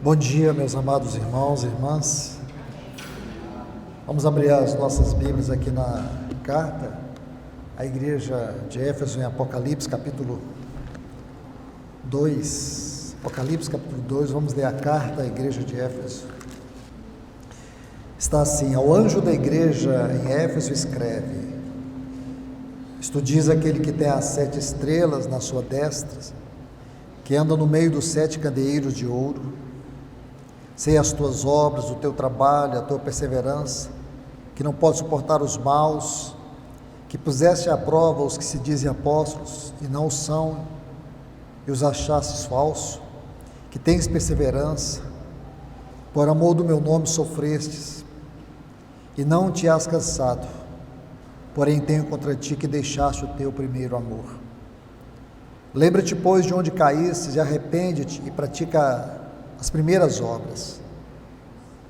Bom dia, meus amados irmãos e irmãs. Vamos abrir as nossas Bíblias aqui na carta à igreja de Éfeso, em Apocalipse, capítulo 2. Apocalipse, capítulo 2, vamos ler a carta à igreja de Éfeso. Está assim: ao anjo da igreja em Éfeso escreve: isto diz aquele que tem as 7 estrelas na sua destra, que anda no meio dos 7 candeeiros de ouro. Sei as tuas obras, o teu trabalho, a tua perseverança, que não pode suportar os maus, que puseste à prova os que se dizem apóstolos e não o são, e os achastes falsos, que tens perseverança, por amor do meu nome sofrestes, e não te has cansado, porém tenho contra ti que deixaste o teu primeiro amor. Lembra-te, pois, de onde caíste, e arrepende-te e pratica as primeiras obras.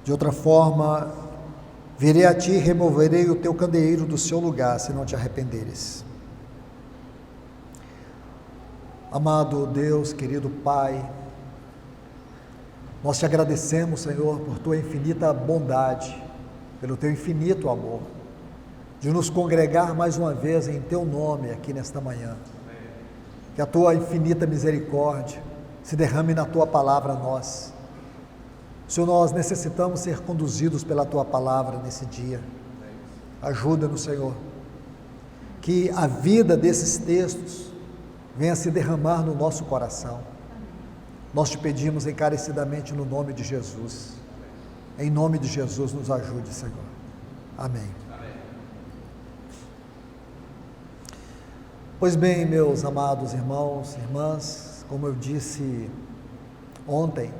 De outra forma, virei a ti e removerei o teu candeeiro do seu lugar, se não te arrependeres. Amado Deus, querido Pai, nós te agradecemos, Senhor, por tua infinita bondade, pelo teu infinito amor, de nos congregar mais uma vez em teu nome aqui nesta manhã. Que a tua infinita misericórdia se derrame na tua palavra a nós. Senhor, nós necessitamos ser conduzidos pela tua palavra nesse dia. Ajuda-nos, Senhor, que a vida desses textos venha se derramar no nosso coração. Nós te pedimos encarecidamente no nome de Jesus. Em nome de Jesus, nos ajude, Senhor. Amém. Pois bem, meus amados irmãos e irmãs, como eu disse ontem,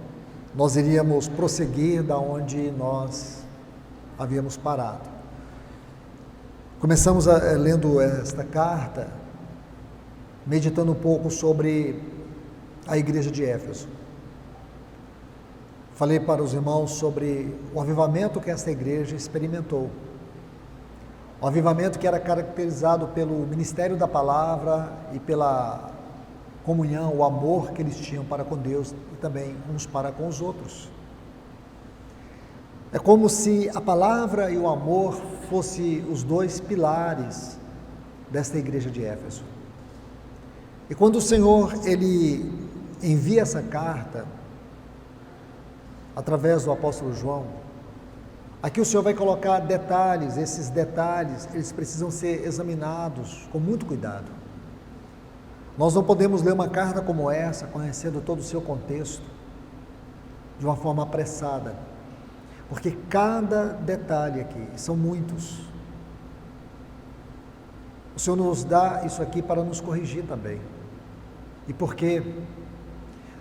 nós iríamos prosseguir da onde nós havíamos parado. Começamos lendo esta carta, meditando um pouco sobre a igreja de Éfeso. Falei para os irmãos sobre o avivamento que esta igreja experimentou. O avivamento que era caracterizado pelo ministério da palavra e pela comunhão, o amor que eles tinham para com Deus e também uns para com os outros. É como se a palavra e o amor fossem os dois pilares desta igreja de Éfeso. E quando o Senhor, Ele envia essa carta, através do apóstolo João, aqui o Senhor vai colocar detalhes, esses detalhes, eles precisam ser examinados com muito cuidado. Nós não podemos ler uma carta como essa, conhecendo todo o seu contexto, de uma forma apressada, porque cada detalhe aqui, são muitos. O Senhor nos dá isso aqui para nos corrigir também. E porque,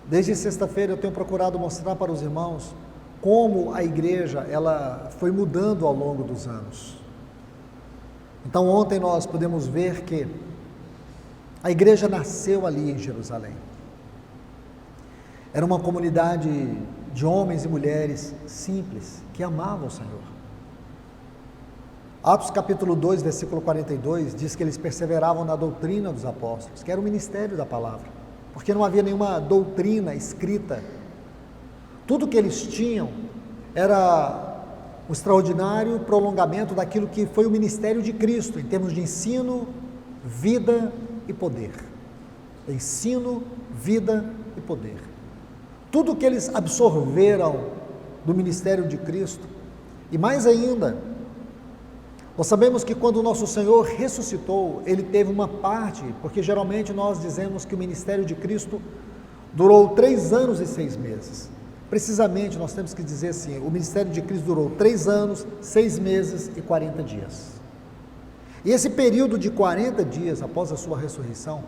desde sexta-feira eu tenho procurado mostrar para os irmãos como a igreja, ela foi mudando ao longo dos anos. Então ontem nós pudemos ver que a igreja nasceu ali em Jerusalém. Era uma comunidade de homens e mulheres simples, que amavam o Senhor. Atos capítulo 2, versículo 42, diz que eles perseveravam na doutrina dos apóstolos, que era o ministério da palavra, porque não havia nenhuma doutrina escrita. Tudo que eles tinham era um extraordinário prolongamento daquilo que foi o ministério de Cristo, em termos de ensino, vida e poder. Ensino, vida e poder. Tudo que eles absorveram do ministério de Cristo, e mais ainda, nós sabemos que quando o nosso Senhor ressuscitou, Ele teve uma parte, porque geralmente nós dizemos que o ministério de Cristo durou 3 anos e 6 meses. Precisamente nós temos que dizer assim: o ministério de Cristo durou 3 anos, 6 meses e 40 dias. E esse período de 40 dias após a sua ressurreição,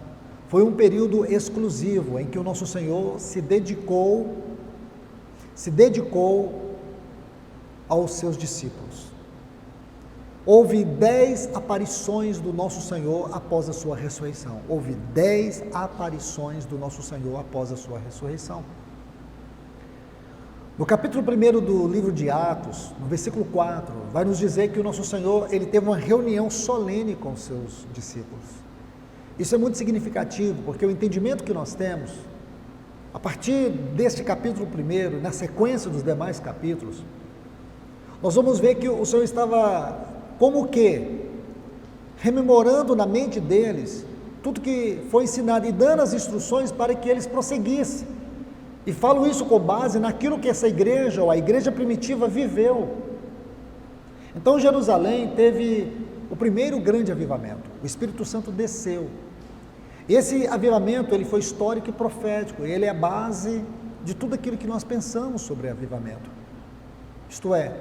foi um período exclusivo, em que o nosso Senhor se dedicou aos seus discípulos. Houve 10 aparições do nosso Senhor após a sua ressurreição. Houve 10 aparições do nosso Senhor após a sua ressurreição. No capítulo 1 do livro de Atos, no versículo 4, vai nos dizer que o nosso Senhor, Ele teve uma reunião solene com os seus discípulos. Isso é muito significativo, porque o entendimento que nós temos A partir deste capítulo 1, na sequência dos demais capítulos, nós vamos ver que o Senhor estava como que rememorando na mente deles tudo que foi ensinado e dando as instruções para que eles prosseguissem. E falo isso com base naquilo que essa igreja, ou a igreja primitiva, viveu. Então Jerusalém teve o primeiro grande avivamento, o Espírito Santo desceu. Esse avivamento ele foi histórico e profético, ele é a base de tudo aquilo que nós pensamos sobre avivamento. Isto é,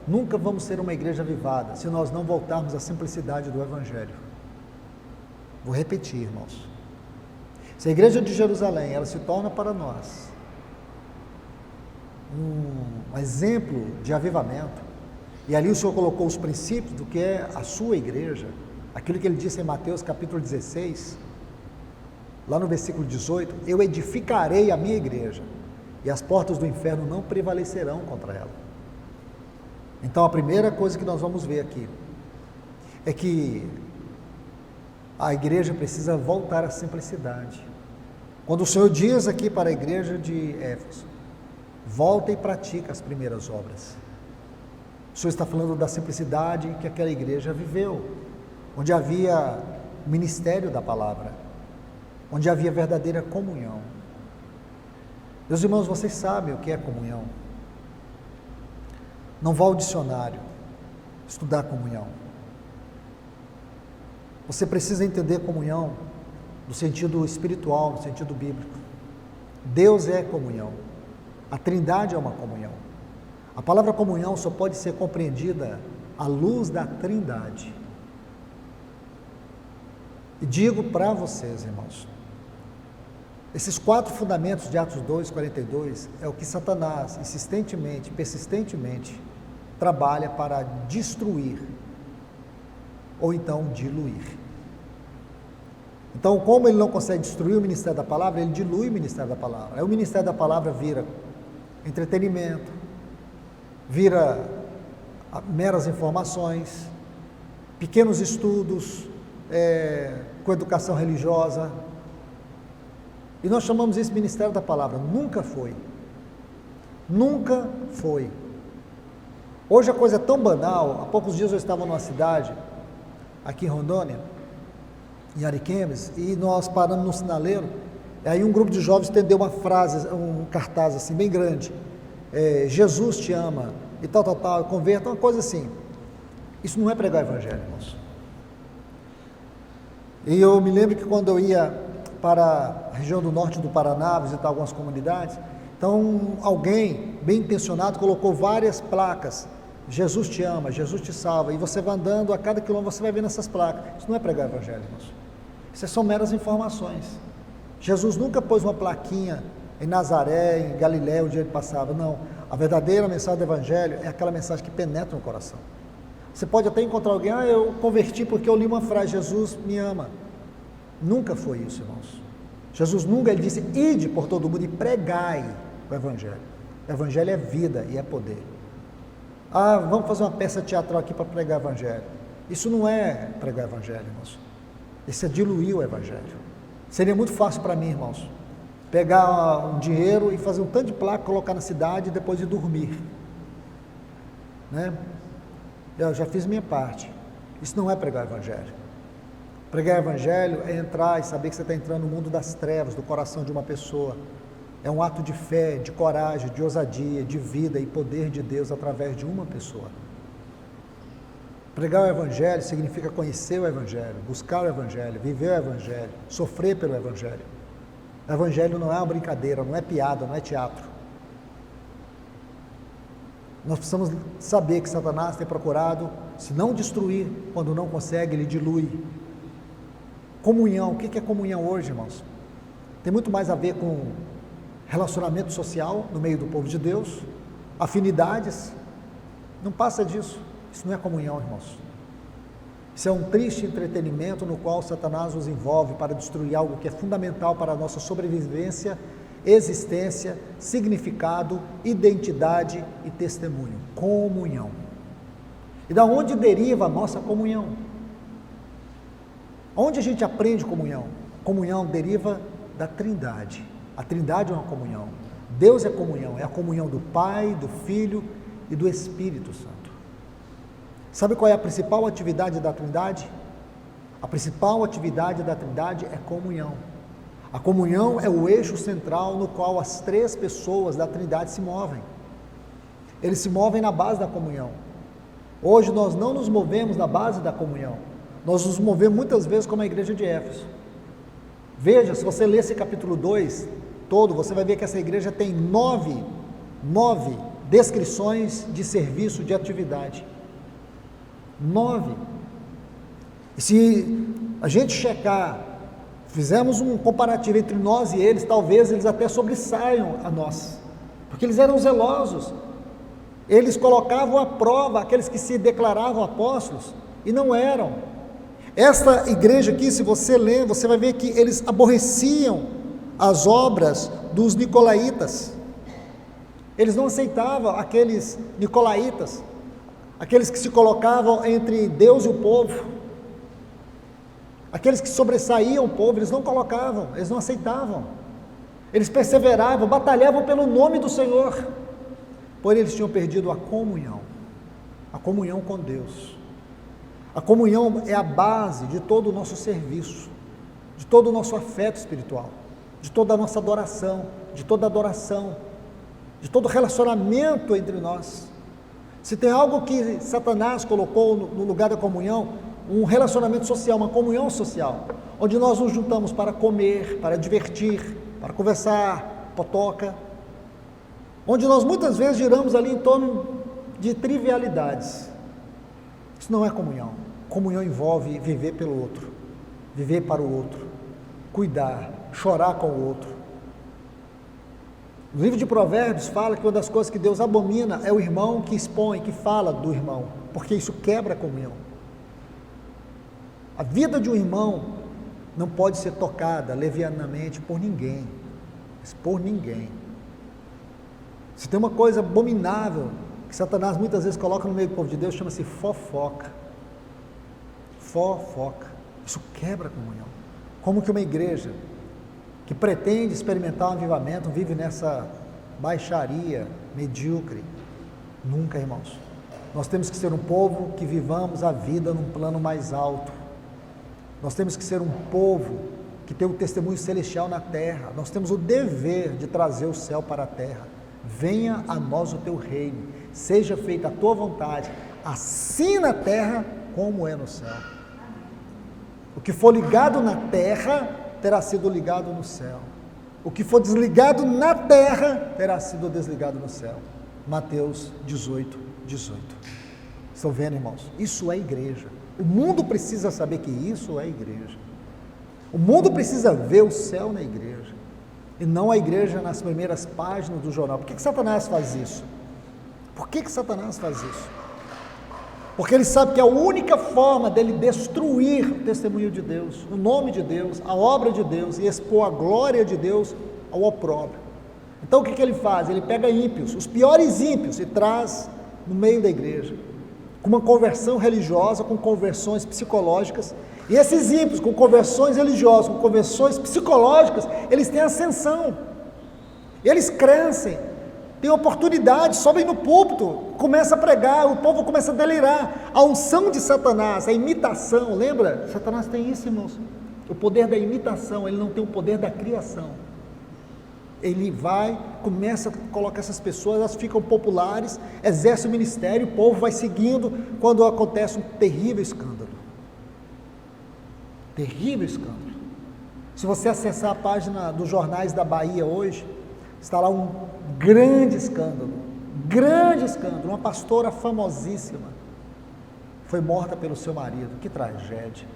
nunca vamos ser uma igreja avivada se nós não voltarmos à simplicidade do Evangelho. Vou repetir, irmãos. Se a igreja de Jerusalém ela se torna para nós um exemplo de avivamento, e ali o Senhor colocou os princípios do que é a sua igreja, aquilo que ele disse em Mateus capítulo 16, lá no versículo 18, eu edificarei a minha igreja, e as portas do inferno não prevalecerão contra ela. Então a primeira coisa que nós vamos ver aqui, é que a igreja precisa voltar à simplicidade. Quando o Senhor diz aqui para a igreja de Éfeso, volta e pratica as primeiras obras, o Senhor está falando da simplicidade que aquela igreja viveu, onde havia o ministério da palavra, onde havia verdadeira comunhão. Meus irmãos, vocês sabem o que é comunhão. Não vá ao dicionário estudar comunhão. Você precisa entender comunhão no sentido espiritual, no sentido bíblico. Deus é comunhão. A Trindade é uma comunhão. A palavra comunhão só pode ser compreendida à luz da Trindade. E digo para vocês, irmãos, esses 4 fundamentos de Atos 2:42 é o que Satanás insistentemente, persistentemente trabalha para destruir ou então diluir. Então, como ele não consegue destruir o ministério da palavra, ele dilui o ministério da palavra. Aí o ministério da palavra vira entretenimento, vira meras informações, pequenos estudos, com educação religiosa. E nós chamamos isso ministério da palavra. Nunca foi. Nunca foi. Hoje a coisa é tão banal. Há poucos dias eu estava numa cidade, aqui em Rondônia, em Ariquemes, e nós paramos no sinaleiro, e aí um grupo de jovens estendeu uma frase, um cartaz assim, bem grande, Jesus te ama, e tal, converta, uma coisa assim. Isso não é pregar o evangelho, irmãos. E eu me lembro que quando eu ia para a região do norte do Paraná, visitar algumas comunidades, então alguém bem intencionado colocou várias placas, Jesus te ama, Jesus te salva, e você vai andando, a cada quilômetro você vai vendo essas placas. Isso não é pregar o evangelho, irmãos. Isso são meras informações. Jesus nunca pôs uma plaquinha em Nazaré, em Galiléia, onde ele passava. Não, a verdadeira mensagem do evangelho é aquela mensagem que penetra no coração. Você pode até encontrar alguém, eu converti porque eu li uma frase, Jesus me ama. Nunca foi isso, irmãos. Jesus nunca, ele disse, ide por todo mundo e pregai o evangelho. O evangelho é vida e é poder. Vamos fazer uma peça teatral aqui para pregar o evangelho. Isso não é pregar o evangelho, irmãos. Isso é diluir o evangelho. Seria muito fácil para mim, irmãos, pegar um dinheiro e fazer um tanto de placa, colocar na cidade e depois ir dormir. Né? Eu já fiz minha parte. Isso não é pregar o evangelho. Pregar o evangelho é entrar e saber que você está entrando no mundo das trevas, do coração de uma pessoa. É um ato de fé, de coragem, de ousadia, de vida e poder de Deus através de uma pessoa. Pregar o evangelho significa conhecer o evangelho, buscar o evangelho, viver o evangelho, sofrer pelo evangelho. O evangelho não é uma brincadeira, não é piada, não é teatro. Nós precisamos saber que Satanás tem procurado, se não destruir, quando não consegue, ele dilui. Comunhão, o que é comunhão hoje, irmãos? Tem muito mais a ver com relacionamento social no meio do povo de Deus, afinidades, não passa disso. Isso não é comunhão, irmãos. Isso é um triste entretenimento no qual Satanás nos envolve para destruir algo que é fundamental para a nossa sobrevivência, existência, significado, identidade e testemunho. Comunhão. E da onde deriva a nossa comunhão? Onde a gente aprende comunhão? Comunhão deriva da Trindade. A Trindade é uma comunhão. Deus é comunhão, é a comunhão do Pai, do Filho e do Espírito Santo. Sabe qual é a principal atividade da Trindade? A principal atividade da Trindade é comunhão. A comunhão é o eixo central no qual as três pessoas da Trindade se movem. Eles se movem na base da comunhão. Hoje nós não nos movemos na base da comunhão. Nós nos movemos muitas vezes como a igreja de Éfeso. Veja, se você ler esse capítulo 2 todo, você vai ver que essa igreja tem nove descrições de serviço, de atividade. 9. E se a gente checar, fizemos um comparativo entre nós e eles, talvez eles até sobressaiam a nós, porque eles eram zelosos. Eles colocavam à prova aqueles que se declaravam apóstolos e não eram. Esta igreja aqui, se você ler, você vai ver que eles aborreciam as obras dos nicolaítas. Eles não aceitavam aqueles nicolaítas, aqueles que se colocavam entre Deus e o povo, aqueles que sobressaíam o povo, eles não colocavam, eles não aceitavam. Eles perseveravam, batalhavam pelo nome do Senhor, porém eles tinham perdido a comunhão com Deus. A comunhão é a base de todo o nosso serviço, de todo o nosso afeto espiritual, de toda a nossa adoração, de toda adoração, de todo relacionamento entre nós. Se tem algo que Satanás colocou no lugar da comunhão, um relacionamento social, uma comunhão social, onde nós nos juntamos para comer, para divertir, para conversar, potoca, onde nós muitas vezes giramos ali em torno de trivialidades. Isso não é comunhão. Comunhão envolve viver pelo outro, viver para o outro, cuidar, chorar com o outro. O livro de Provérbios fala que uma das coisas que Deus abomina é o irmão que expõe, que fala do irmão, porque isso quebra a comunhão. A vida de um irmão não pode ser tocada levianamente por ninguém, por ninguém. Se tem uma coisa abominável que Satanás muitas vezes coloca no meio do povo de Deus, chama-se fofoca. Fofoca. Isso quebra a comunhão. Como que uma igreja que pretende experimentar um avivamento vive nessa baixaria medíocre? Nunca, irmãos. Nós temos que ser um povo que vivamos a vida num plano mais alto. Nós temos que ser um povo que tem o testemunho celestial na terra. Nós temos o dever de trazer o céu para a terra. Venha a nós o teu reino, seja feita a tua vontade, assim na terra como é no céu. O que for ligado na terra terá sido ligado no céu. O que for desligado na terra terá sido desligado no céu. Mateus 18, 18. Estão vendo, irmãos? Isso é igreja. O mundo precisa saber que isso é igreja. O mundo precisa ver o céu na igreja, e não a igreja nas primeiras páginas do jornal. Por que Satanás faz isso? Por que Satanás faz isso? Porque ele sabe que a única forma dele destruir o testemunho de Deus, o nome de Deus, a obra de Deus e expor a glória de Deus ao opróbrio. Então o que ele faz? Ele pega ímpios, os piores ímpios, e traz no meio da igreja, com uma conversão religiosa, com conversões psicológicas. E esses ímpios, com conversões religiosas, com conversões psicológicas, eles têm ascensão, eles crescem, têm oportunidade, sobem no púlpito, começa a pregar, o povo começa a delirar. A unção de Satanás, a imitação, lembra? Satanás tem isso, irmãos, o poder da imitação, ele não tem o poder da criação. Ele vai, começa a colocar essas pessoas, elas ficam populares, exerce o ministério, o povo vai seguindo, quando acontece um terrível escândalo. Terrível escândalo. Se você acessar a página dos jornais da Bahia hoje, está lá um grande escândalo, uma pastora famosíssima foi morta pelo seu marido. Que tragédia.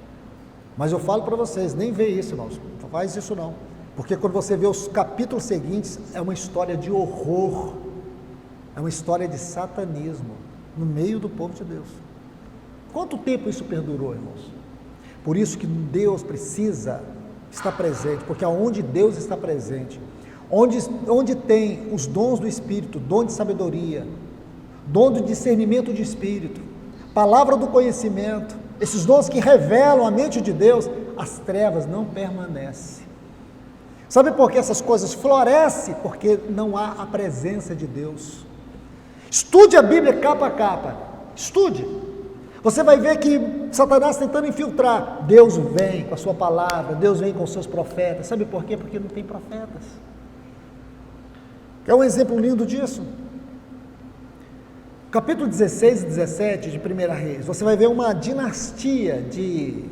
Mas eu falo para vocês, nem vê isso, irmãos, não faz isso não, porque quando você vê os capítulos seguintes, é uma história de horror, é uma história de satanismo no meio do povo de Deus. Quanto tempo isso perdurou, irmãos? Por isso que Deus precisa estar presente, porque aonde Deus está presente, onde tem os dons do Espírito, dom de sabedoria, dom de discernimento de Espírito, palavra do conhecimento, esses dons que revelam a mente de Deus, as trevas não permanecem. Sabe por que essas coisas florescem? Porque não há a presença de Deus. Estude a Bíblia capa a capa, estude. Você vai ver que Satanás tentando infiltrar, Deus vem com a sua palavra, Deus vem com os seus profetas. Sabe por quê? Porque não tem profetas. É um exemplo lindo disso. Capítulo 16 e 17 de 1 Reis, você vai ver uma dinastia de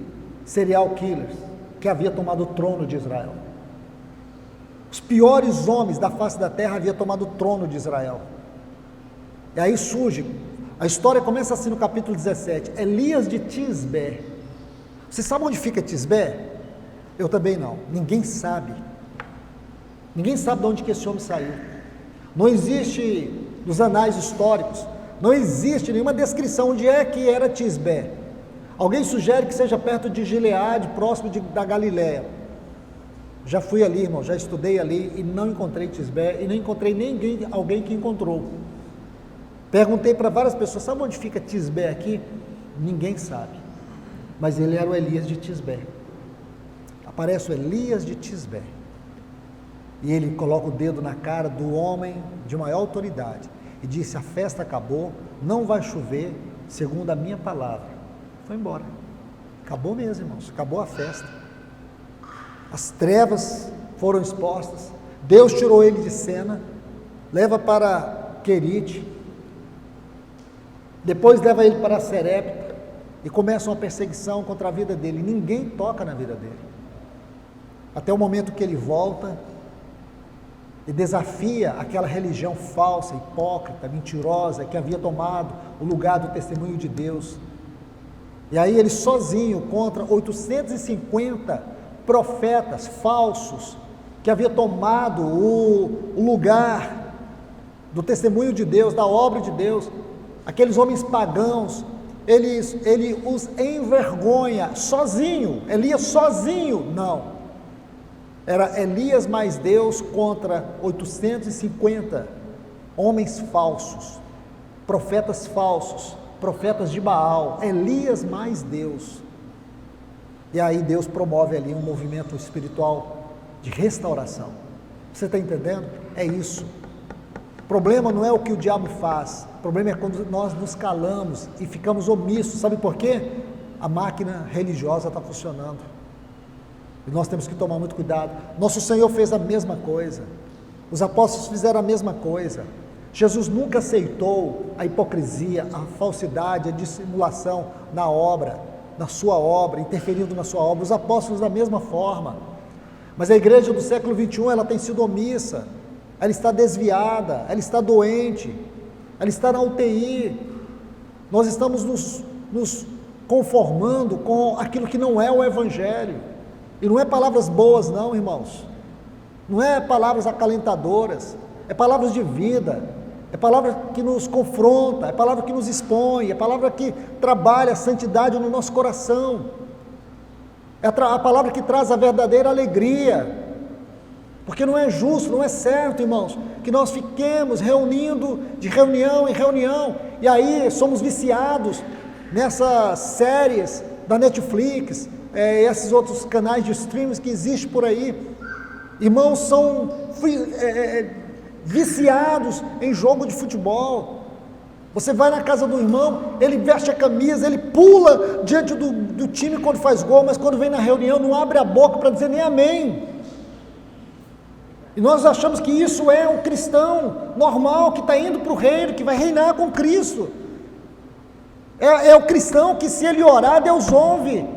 serial killers que havia tomado o trono de Israel. Os piores homens da face da terra haviam tomado o trono de Israel. E aí surge, a história começa assim no capítulo 17, Elias de Tisbé. Você sabe onde fica Tisbé? Eu também não, ninguém sabe. Ninguém sabe de onde que esse homem saiu. Não existe, nos anais históricos, não existe nenhuma descrição onde é que era Tisbé. Alguém sugere que seja perto de Gileade, próximo da Galileia. Já fui ali, irmão, já estudei ali e não encontrei Tisbé e não encontrei alguém que encontrou. Perguntei para várias pessoas, sabe onde fica Tisbé aqui? Ninguém sabe, mas ele era o Elias de Tisbé. Aparece o Elias de Tisbé e ele coloca o dedo na cara do homem de maior autoridade e disse: a festa acabou, não vai chover, segundo a minha palavra. Foi embora, acabou mesmo, irmãos, acabou a festa. As trevas foram expostas, Deus tirou ele de cena, leva para Querite, depois leva ele para Serepta e começa uma perseguição contra a vida dele. Ninguém toca na vida dele, até o momento que ele volta e desafia aquela religião falsa, hipócrita, mentirosa, que havia tomado o lugar do testemunho de Deus. E aí ele sozinho, contra 850 profetas falsos, que havia tomado o lugar do testemunho de Deus, da obra de Deus, aqueles homens pagãos, ele os envergonha, sozinho. Elias sozinho, não. Era Elias mais Deus contra 850 homens falsos, profetas de Baal, Elias mais Deus. E aí Deus promove ali um movimento espiritual de restauração. Você está entendendo? É isso. O problema não é o que o diabo faz, o problema é quando nós nos calamos e ficamos omissos. Sabe por quê? A máquina religiosa está funcionando. E nós temos que tomar muito cuidado. Nosso Senhor fez a mesma coisa. Os apóstolos fizeram a mesma coisa. Jesus nunca aceitou a hipocrisia, a falsidade, a dissimulação na obra, na sua obra, interferindo na sua obra. Os apóstolos da mesma forma. Mas a igreja do século 21, ela tem sido omissa. Ela está desviada, ela está doente, ela está na UTI. Nós estamos nos conformando com aquilo que não é o Evangelho. E não é palavras boas não, irmãos, não é palavras acalentadoras, é palavras de vida, é palavra que nos confronta, é palavra que nos expõe, é palavra que trabalha a santidade no nosso coração, é a palavra que traz a verdadeira alegria, porque não é justo, não é certo, irmãos, que nós fiquemos reunindo de reunião em reunião, e aí somos viciados nessas séries da Netflix, esses outros canais de streams que existem por aí. Irmãos são viciados em jogo de futebol. Você vai na casa do irmão, ele veste a camisa, ele pula diante do time quando faz gol, mas quando vem na reunião não abre a boca para dizer nem amém. E nós achamos que isso é um cristão normal, que está indo para o reino, que vai reinar com Cristo. É o cristão que, se ele orar, Deus ouve.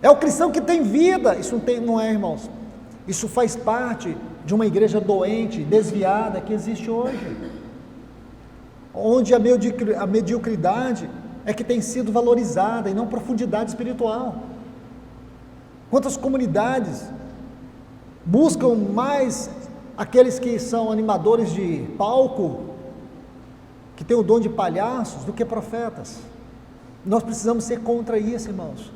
É o cristão que tem vida. Isso não é, irmãos. Isso faz parte de uma igreja doente, desviada, que existe hoje, onde a mediocridade é que tem sido valorizada e não profundidade espiritual. Quantas comunidades buscam mais aqueles que são animadores de palco, que têm o dom de palhaços, do que profetas. Nós precisamos ser contra isso, irmãos.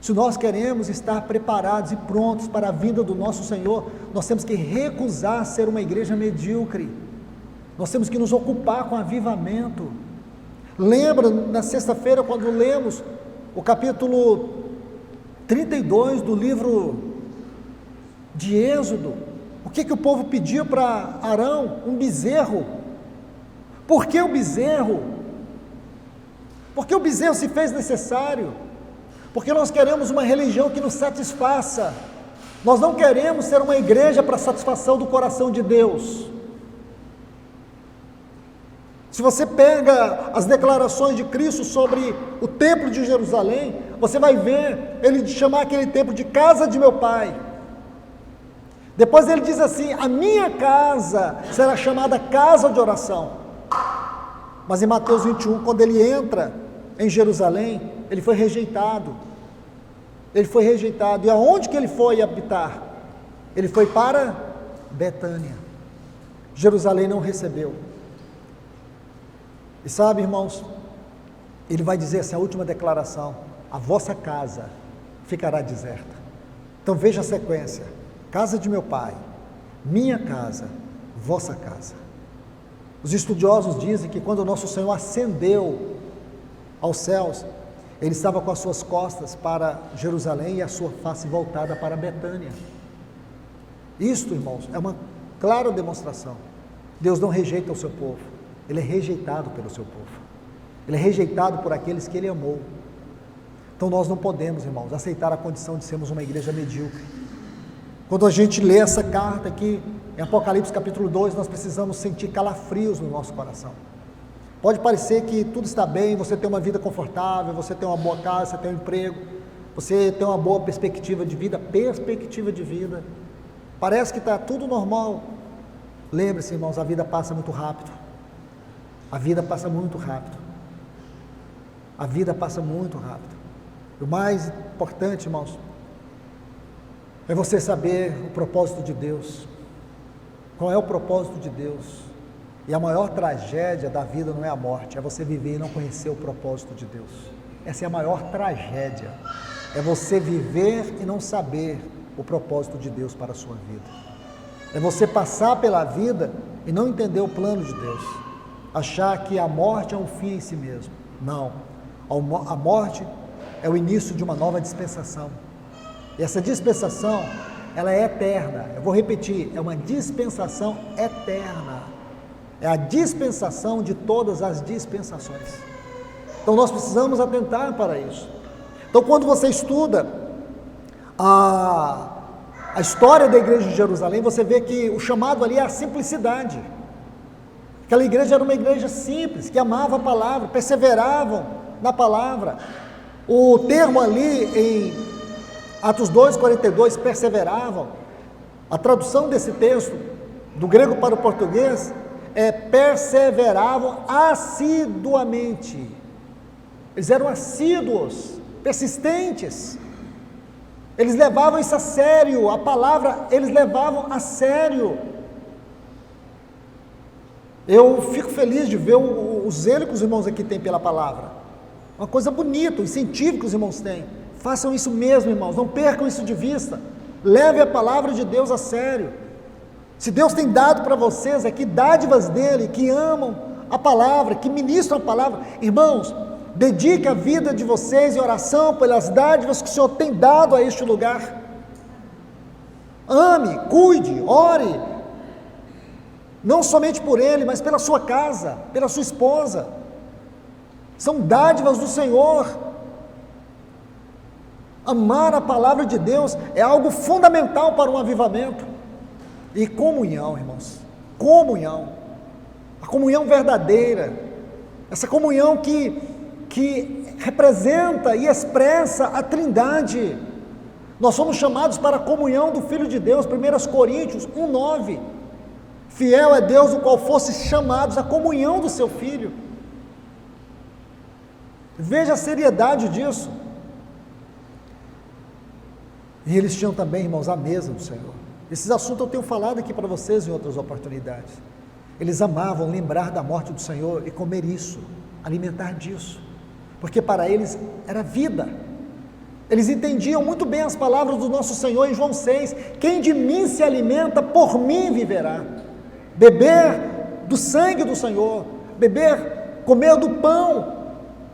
Se nós queremos estar preparados e prontos para a vinda do nosso Senhor, nós temos que recusar ser uma igreja medíocre. Nós temos que nos ocupar com avivamento. Lembra, na sexta-feira, quando lemos o capítulo 32 do livro de Êxodo, O que o povo pediu para Arão? Um bezerro. Por que o bezerro? Porque o bezerro se fez necessário. Porque nós queremos uma religião que nos satisfaça. Nós não queremos ser uma igreja para satisfação do coração de Deus. Se você pega as declarações de Cristo sobre o templo de Jerusalém, você vai ver ele chamar aquele templo de casa de meu pai. Depois ele diz assim: a minha casa será chamada casa de oração. Mas em Mateus 21, quando ele entra em Jerusalém, ele foi rejeitado. Ele foi rejeitado. E aonde que ele foi habitar? Ele foi para Betânia. Jerusalém não recebeu. E sabe, irmãos, ele vai dizer essa última declaração: a vossa casa ficará deserta. Então veja a sequência: casa de meu pai, minha casa, vossa casa. Os estudiosos dizem que quando o nosso Senhor ascendeu aos céus, ele estava com as suas costas para Jerusalém e a sua face voltada para Betânia. Isto, irmãos, é uma clara demonstração. Deus não rejeita o seu povo. Ele é rejeitado pelo seu povo. Ele é rejeitado por aqueles que ele amou. Então nós não podemos, irmãos, aceitar a condição de sermos uma igreja medíocre. Quando a gente lê essa carta aqui, em Apocalipse capítulo 2, nós precisamos sentir calafrios no nosso coração. Pode parecer que tudo está bem, você tem uma vida confortável, você tem uma boa casa, você tem um emprego, você tem uma boa perspectiva de vida, parece que está tudo normal. Lembre-se, irmãos, a vida passa muito rápido. A vida passa muito rápido. A vida passa muito rápido. O mais importante, irmãos, é você saber o propósito de Deus. Qual é o propósito de Deus? E a maior tragédia da vida não é a morte, é você viver e não conhecer o propósito de Deus. Essa é a maior tragédia. É você viver e não saber o propósito de Deus para a sua vida. É você passar pela vida e não entender o plano de Deus. Achar que a morte é um fim em si mesmo. Não. A morte é o início de uma nova dispensação. E essa dispensação, ela é eterna. Eu vou repetir, é uma dispensação eterna. É a dispensação de todas as dispensações. Então nós precisamos atentar para isso. Então quando você estuda a história da igreja de Jerusalém, você vê que o chamado ali é a simplicidade. Aquela igreja era uma igreja simples, que amava a palavra, perseveravam na palavra. O termo ali em Atos 2:42, perseveravam, a tradução desse texto, do grego para o português, é perseveravam assiduamente. Eles eram assíduos, persistentes. Eles levavam isso a sério, a palavra eles levavam a sério. Eu fico feliz de ver o zelo que os irmãos aqui têm pela palavra. Uma coisa bonita, o incentivo que os irmãos têm. Façam isso mesmo, irmãos, não percam isso de vista. Leve a palavra de Deus a sério. Se Deus tem dado para vocês aqui dádivas dele, que amam a palavra, que ministram a palavra, irmãos, dedique a vida de vocês em oração pelas dádivas que o Senhor tem dado a este lugar. Ame, cuide, ore, não somente por ele, mas pela sua casa, pela sua esposa. São dádivas do Senhor. Amar a palavra de Deus é algo fundamental para um avivamento. E comunhão, irmãos, comunhão, a comunhão verdadeira, essa comunhão que representa e expressa a Trindade. Nós somos chamados para a comunhão do Filho de Deus, 1 Coríntios 1:9. Fiel é Deus, o qual fosse chamados à comunhão do seu Filho. Veja a seriedade disso. E eles tinham também, irmãos, a mesa do Senhor. Esses assuntos eu tenho falado aqui para vocês em outras oportunidades. Eles amavam lembrar da morte do Senhor e comer isso, alimentar disso, porque para eles era vida. Eles entendiam muito bem as palavras do nosso Senhor em João 6, quem de mim se alimenta, por mim viverá. Beber do sangue do Senhor, comer do pão,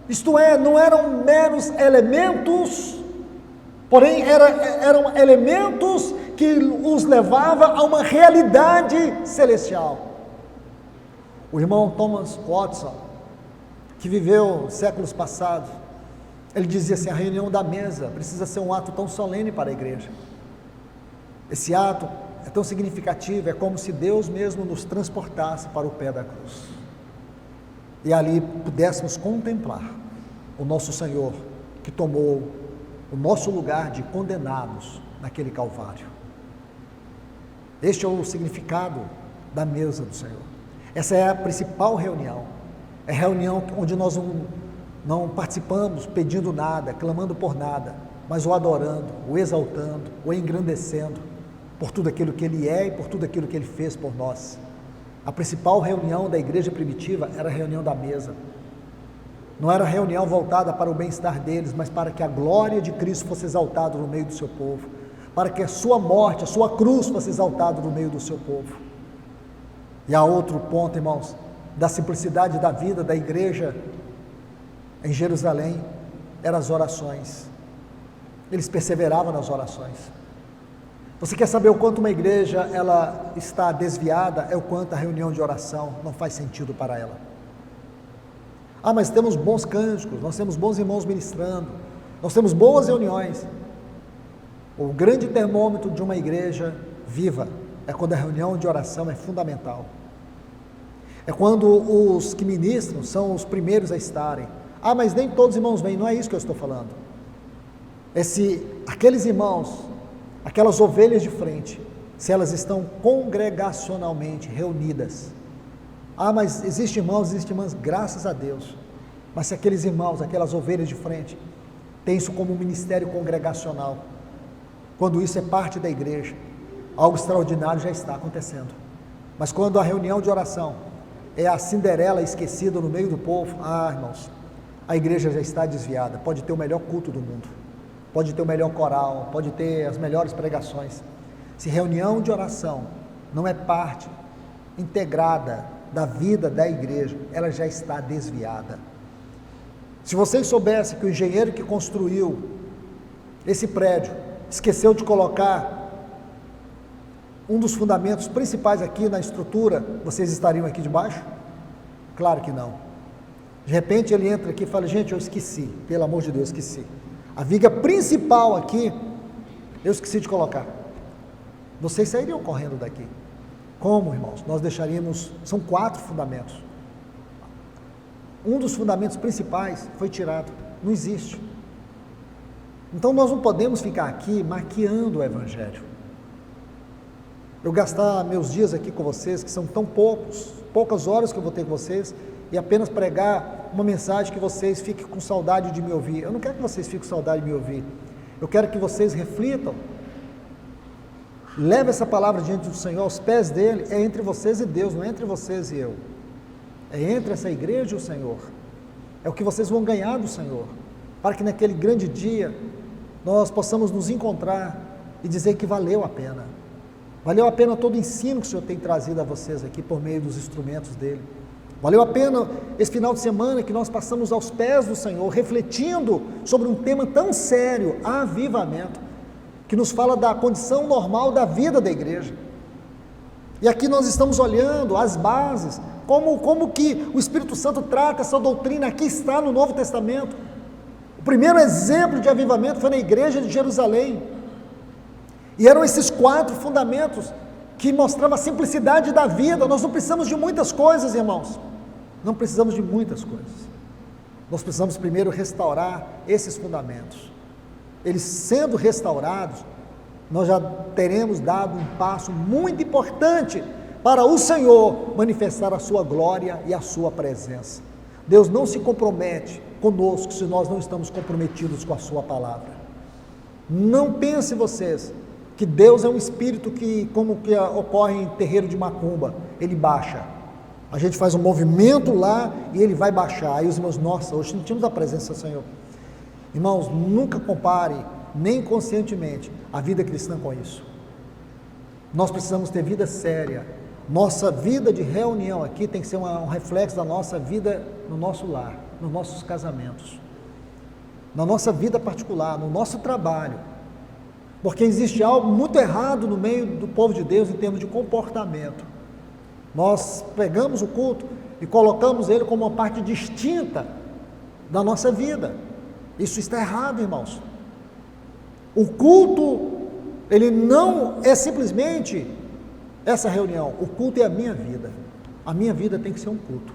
isto é, não eram meros elementos, porém eram elementos que os levava a uma realidade celestial. O irmão Thomas Watson, que viveu séculos passados, ele dizia assim: a reunião da mesa precisa ser um ato tão solene para a igreja. Esse ato é tão significativo, é como se Deus mesmo nos transportasse para o pé da cruz. E ali pudéssemos contemplar o nosso Senhor, que tomou o nosso lugar de condenados naquele Calvário. Este é o significado da mesa do Senhor. Essa é a principal reunião. É a reunião onde nós não participamos pedindo nada, clamando por nada, mas o adorando, o exaltando, o engrandecendo por tudo aquilo que Ele é e por tudo aquilo que Ele fez por nós. A principal reunião da igreja primitiva era a reunião da mesa. Não era a reunião voltada para o bem-estar deles, mas para que a glória de Cristo fosse exaltada no meio do seu povo, para que a sua morte, a sua cruz fosse exaltada no meio do seu povo. E há outro ponto, irmãos, da simplicidade da vida da igreja em Jerusalém, eram as orações. Eles perseveravam nas orações. Você quer saber o quanto uma igreja ela está desviada? É o quanto a reunião de oração não faz sentido para ela. Ah, mas temos bons cânticos, nós temos bons irmãos ministrando, nós temos boas reuniões. O grande termômetro de uma igreja viva é quando a reunião de oração é fundamental. É quando os que ministram são os primeiros a estarem. Ah, mas nem todos os irmãos vêm, não é isso que eu estou falando. Aqueles irmãos, aquelas ovelhas de frente, se elas estão congregacionalmente reunidas. Ah, mas existem irmãs, graças a Deus. Mas se aqueles irmãos, aquelas ovelhas de frente, têm isso como um ministério congregacional, quando isso é parte da igreja, algo extraordinário já está acontecendo. Mas quando a reunião de oração é a Cinderela esquecida no meio do povo, irmãos, a igreja já está desviada. Pode ter o melhor culto do mundo, pode ter o melhor coral, pode ter as melhores pregações. Se reunião de oração não é parte integrada da vida da igreja, ela já está desviada. Se vocês soubessem que o engenheiro que construiu esse prédio esqueceu de colocar um dos fundamentos principais aqui na estrutura, vocês estariam aqui debaixo? Claro que não. De repente ele entra aqui e fala: gente, eu esqueci, pelo amor de Deus, esqueci. A viga principal aqui, eu esqueci de colocar. Vocês sairiam correndo daqui. Como, irmãos? Nós deixaríamos, são 4 fundamentos. Um dos fundamentos principais foi tirado, não existe. Então nós não podemos ficar aqui maquiando o Evangelho. Eu gastar meus dias aqui com vocês, que são tão poucas horas que eu vou ter com vocês, e apenas pregar uma mensagem que vocês fiquem com saudade de me ouvir. Eu não quero que vocês fiquem com saudade de me ouvir. Eu quero que vocês reflitam. Leve essa palavra diante do Senhor, aos pés dele. É entre vocês e Deus, não é entre vocês e eu. É entre essa igreja e o Senhor. É o que vocês vão ganhar do Senhor, para que naquele grande dia nós possamos nos encontrar e dizer que valeu a pena. Valeu a pena todo o ensino que o Senhor tem trazido a vocês aqui por meio dos instrumentos dele. Valeu a pena esse final de semana que nós passamos aos pés do Senhor, refletindo sobre um tema tão sério, avivamento, que nos fala da condição normal da vida da igreja. E aqui nós estamos olhando as bases, como que o Espírito Santo trata essa doutrina. Aqui está no Novo Testamento. O primeiro exemplo de avivamento foi na igreja de Jerusalém. E eram esses 4 fundamentos que mostravam a simplicidade da vida. Nós não precisamos de muitas coisas, irmãos. Não precisamos de muitas coisas. Nós precisamos primeiro restaurar esses fundamentos. Eles sendo restaurados, nós já teremos dado um passo muito importante para o Senhor manifestar a sua glória e a sua presença. Deus não se compromete conosco se nós não estamos comprometidos com a sua palavra. Não pensem vocês que Deus é um espírito que, como que ocorre em terreiro de macumba, ele baixa. A gente faz um movimento lá e ele vai baixar. Aí os irmãos, nossa, hoje sentimos a presença do Senhor. Irmãos, nunca compare, nem conscientemente, a vida cristã com isso. Nós precisamos ter vida séria. Nossa vida de reunião aqui tem que ser um reflexo da nossa vida no nosso lar, nos nossos casamentos, na nossa vida particular, no nosso trabalho. Porque existe algo muito errado no meio do povo de Deus em termos de comportamento. Nós pegamos o culto e colocamos ele como uma parte distinta da nossa vida. Isso está errado, irmãos. O culto, ele não é simplesmente essa reunião. O culto é a minha vida. A minha vida tem que ser um culto.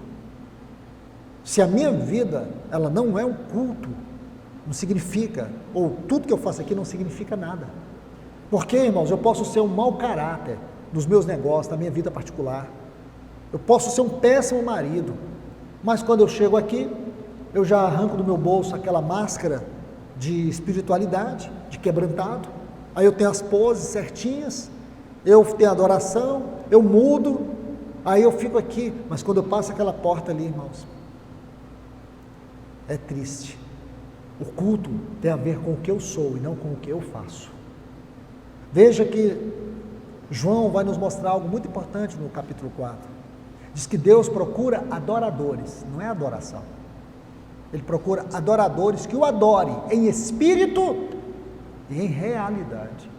Se a minha vida, ela não é um culto, não significa, ou tudo que eu faço aqui não significa nada. Porque, irmãos, eu posso ser um mau caráter nos meus negócios, na minha vida particular. Eu posso ser um péssimo marido, mas quando eu chego aqui, eu já arranco do meu bolso aquela máscara de espiritualidade, de quebrantado. Aí eu tenho as poses certinhas, eu tenho adoração, eu mudo, aí eu fico aqui. Mas quando eu passo aquela porta ali, irmãos, é triste. O culto tem a ver com o que eu sou e não com o que eu faço. Veja que João vai nos mostrar algo muito importante no capítulo 4. Diz que Deus procura adoradores, não é adoração. Ele procura adoradores que o adorem em espírito e em realidade.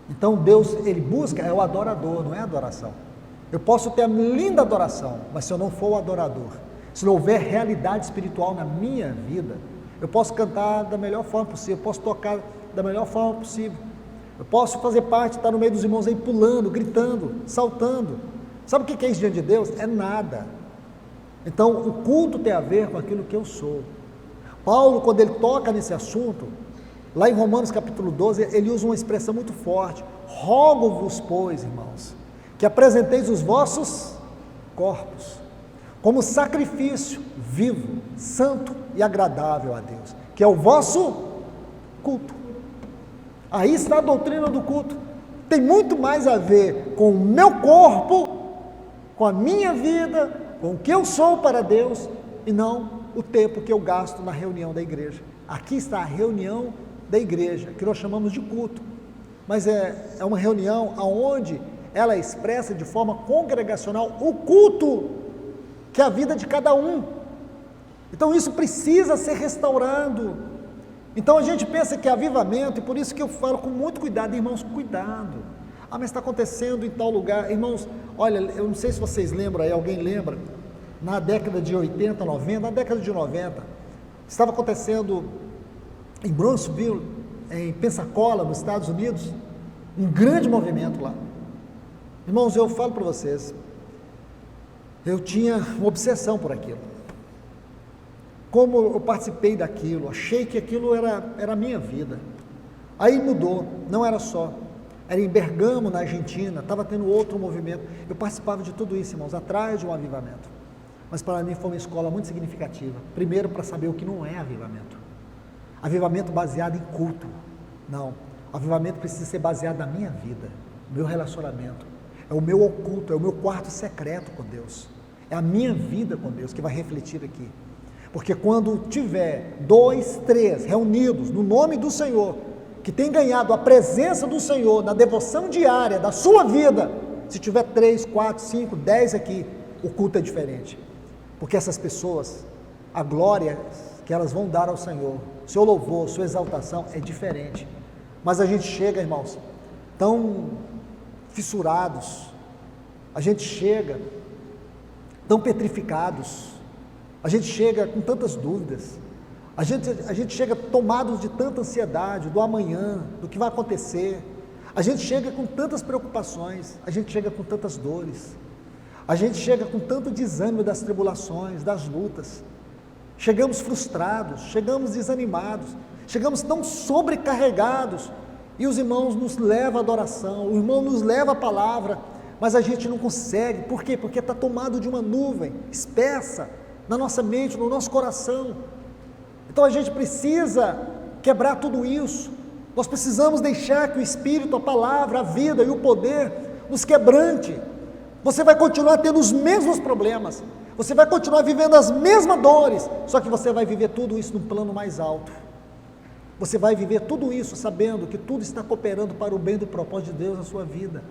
Então Deus, ele busca, é o adorador, não é adoração. Eu posso ter a linda adoração, mas se eu não for o adorador, se não houver realidade espiritual na minha vida, eu posso cantar da melhor forma possível, eu posso tocar da melhor forma possível, eu posso fazer parte, estar no meio dos irmãos aí pulando, gritando, saltando. Sabe o que é isso diante de Deus? É nada. Então o culto tem a ver com aquilo que eu sou. Paulo, quando ele toca nesse assunto, lá em Romanos capítulo 12, ele usa uma expressão muito forte: rogo-vos, pois, irmãos, que apresenteis os vossos corpos como sacrifício vivo, santo e agradável a Deus, que é o vosso culto. Aí está a doutrina do culto. Tem muito mais a ver com o meu corpo, com a minha vida, com o que eu sou para Deus, e não o tempo que eu gasto na reunião da igreja. Aqui está a reunião da igreja, que nós chamamos de culto, mas é uma reunião onde ela expressa de forma congregacional o culto que é a vida de cada um. Então isso precisa ser restaurado. Então a gente pensa que é avivamento, e por isso que eu falo com muito cuidado, irmãos, cuidado. Ah, mas está acontecendo em tal lugar. Irmãos, olha, eu não sei se vocês lembram aí, alguém lembra, na década de 80, 90, na década de 90, estava acontecendo em Brownsville, em Pensacola, nos Estados Unidos, um grande movimento lá. Irmãos, eu falo para vocês, eu tinha uma obsessão por aquilo. Como eu participei daquilo, achei que aquilo era a minha vida. Aí mudou, não era só. Era em Bergamo, na Argentina, estava tendo outro movimento. Eu participava de tudo isso, irmãos, atrás de um avivamento. Mas para mim foi uma escola muito significativa. Primeiro, para saber o que não é avivamento. Avivamento baseado em culto. Não, avivamento precisa ser baseado na minha vida, no meu relacionamento. É o meu oculto, é o meu quarto secreto com Deus. É a minha vida com Deus que vai refletir aqui. Porque quando tiver 2, 3 reunidos no nome do Senhor, que tem ganhado a presença do Senhor na devoção diária da sua vida, se tiver 3, 4, 5, 10 aqui, o culto é diferente. Porque essas pessoas, a glória que elas vão dar ao Senhor, seu louvor, sua exaltação é diferente. Mas a gente chega, irmãos, tão fissurados, a gente chega tão petrificados, a gente chega com tantas dúvidas, a gente chega tomados de tanta ansiedade, do amanhã, do que vai acontecer, a gente chega com tantas preocupações, a gente chega com tantas dores, a gente chega com tanto desânimo das tribulações, das lutas, chegamos frustrados, chegamos desanimados, chegamos tão sobrecarregados, e os irmãos nos levam à adoração, o irmão nos leva à palavra, mas a gente não consegue. Por quê? Porque está tomado de uma nuvem espessa na nossa mente, no nosso coração. Então a gente precisa quebrar tudo isso. Nós precisamos deixar que o Espírito, a palavra, a vida e o poder nos quebrante. Você vai continuar tendo os mesmos problemas, você vai continuar vivendo as mesmas dores, só que você vai viver tudo isso num plano mais alto. Você vai viver tudo isso sabendo que tudo está cooperando para o bem do propósito de Deus na sua vida.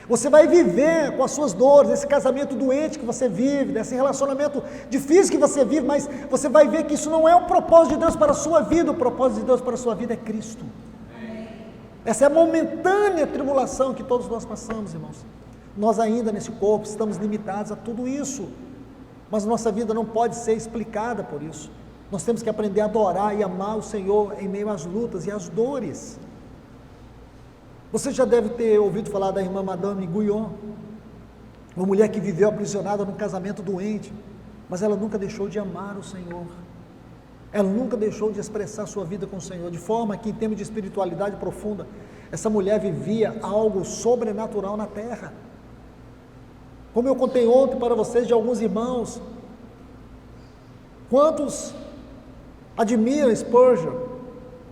Você vai viver com as suas dores, esse casamento doente que você vive, desse relacionamento difícil que você vive, mas você vai ver que isso não é o propósito de Deus para a sua vida. O propósito de Deus para a sua vida é Cristo. Essa é a momentânea tribulação que todos nós passamos, irmãos. Nós ainda nesse corpo estamos limitados a tudo isso, mas nossa vida não pode ser explicada por isso. Nós temos que aprender a adorar e amar o Senhor em meio às lutas e às dores. Você já deve ter ouvido falar da irmã Madame Guyon, uma mulher que viveu aprisionada num casamento doente, mas ela nunca deixou de amar o Senhor. Ela nunca deixou de expressar sua vida com o Senhor, de forma que, em termos de espiritualidade profunda, essa mulher vivia algo sobrenatural na terra. Como eu contei ontem para vocês de alguns irmãos, quantos admiram Spurgeon